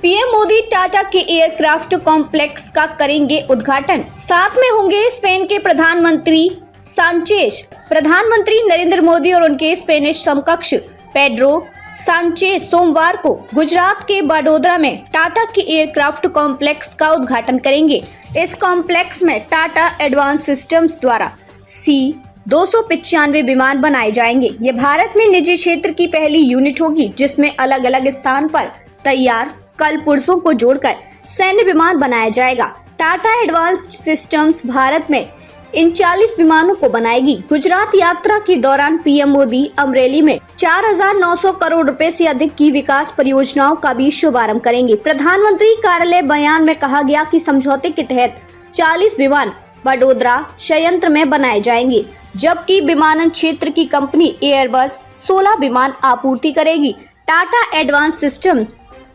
PM Modi Tata के aircraft complex का करेंगे उद्घाटन। साथ में होंगे स्पेन के प्रधानमंत्री सांचेज। प्रधानमंत्री नरेंद्र मोदी और उनके स्पेनिश समकक्ष पेड्रो सांचेज सोमवार को गुजरात के बड़ोदरा में टाटा के एयरक्राफ्ट कॉम्प्लेक्स का उद्घाटन करेंगे। इस कॉम्प्लेक्स में टाटा एडवांस सिस्टम्स द्वारा C-295 विमान बनाए जाएंगे। ये भारत में निजी क्षेत्र की पहली यूनिट होगी जिसमें अलग अलग स्थान पर तैयार कल पुर्जों को जोड़कर सैन्य विमान बनाया जाएगा। टाटा एडवांस सिस्टम्स भारत में इन 40 विमानों को बनाएगी। गुजरात यात्रा के दौरान पीएम मोदी अमरेली में 4,900 करोड़ रुपए से अधिक की विकास परियोजनाओं का भी शुभारंभ करेंगे। प्रधानमंत्री कार्यालय बयान में कहा गया कि समझौते के तहत 40 विमान बड़ोदरा संयंत्र में बनाए जाएंगे, जबकि विमानन क्षेत्र की कंपनी एयरबस 16 विमान आपूर्ति करेगी। टाटा एडवांस सिस्टम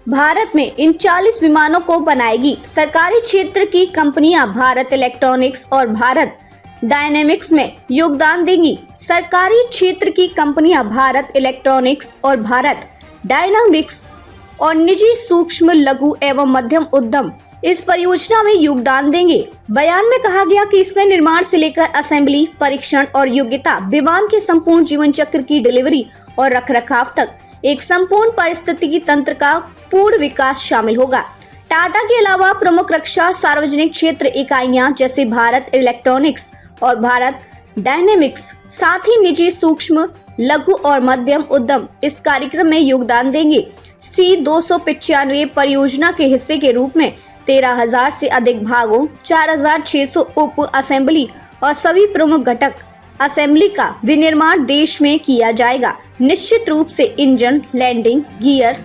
भारत में इन 40 विमानों को बनाएगी। सरकारी क्षेत्र की कंपनियां भारत इलेक्ट्रॉनिक्स और भारत डायनेमिक्स में योगदान देंगी। सरकारी क्षेत्र की कंपनियां भारत इलेक्ट्रॉनिक्स और भारत डायनेमिक्स और निजी सूक्ष्म लघु एवं मध्यम उद्यम इस परियोजना में योगदान देंगे। बयान में कहा गया कि इसमें निर्माण से लेकर असेंबली, परीक्षण और योग्यता, विमान के संपूर्ण जीवन चक्र की डिलीवरी और रखरखाव तक एक संपूर्ण पारिस्थितिकी तंत्र का पूर्ण विकास शामिल होगा। टाटा के अलावा प्रमुख रक्षा सार्वजनिक क्षेत्र इकाइयां जैसे भारत इलेक्ट्रॉनिक्स और भारत डायनेमिक्स, साथ ही निजी सूक्ष्म लघु और मध्यम उद्यम इस कार्यक्रम में योगदान देंगे। C-295 परियोजना के हिस्से के रूप में 13,000 से अधिक भागों, 4,600 उप असेंबली और सभी प्रमुख घटक असेंबली का विनिर्माण देश में किया जाएगा। निश्चित रूप से इंजन, लैंडिंग गियर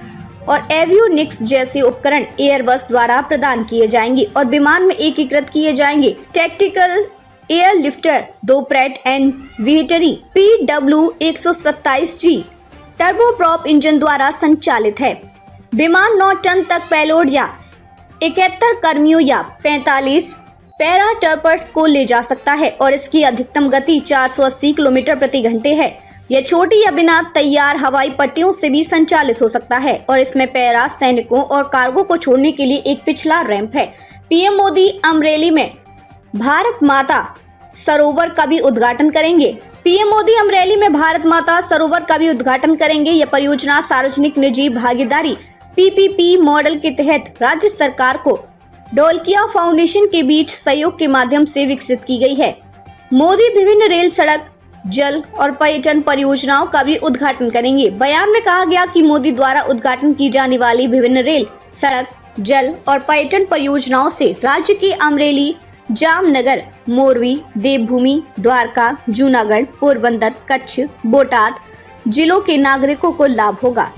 और एवियोनिक्स जैसे उपकरण एयरबस द्वारा प्रदान किए जाएंगे और विमान में एकीकृत किए जाएंगे। Tactical airlifter 2 Pratt and Whitney PW127G turboprop engine द्वारा संचालित है। विमान 9 टन तक पेलोड या 71 कर्मियों या 45 पैरा टर्पर्स को ले जा सकता है और इसकी अधिकतम गति 480 किलोमीटर प्रति घंटे है। यह छोटी या बिना तैयार हवाई पट्टियों से भी संचालित हो सकता है और इसमें पैरा सैनिकों और कार्गो को छोड़ने के लिए एक पिछला रैंप है। पीएम मोदी अमरेली में भारत माता सरोवर का भी उद्घाटन करेंगे। पीएम मोदी अमरेली में भारत माता सरोवर का भी उद्घाटन करेंगे। यह परियोजना सार्वजनिक निजी भागीदारी PPP मॉडल के तहत राज्य सरकार को ढोलकिया फाउंडेशन के बीच सहयोग के माध्यम से विकसित की गई है। मोदी विभिन्न रेल, सड़क, जल और पर्यटन परियोजनाओं का भी उद्घाटन करेंगे। बयान में कहा गया कि मोदी द्वारा उद्घाटन की जाने वाली विभिन्न रेल, सड़क, जल और पर्यटन परियोजनाओं से राज्य के अमरेली, जामनगर, मोरवी, देवभूमि, द्वारका, जूनागढ़, पोरबंदर, कच्छ, बोटाद जिलों के नागरिकों को लाभ होगा।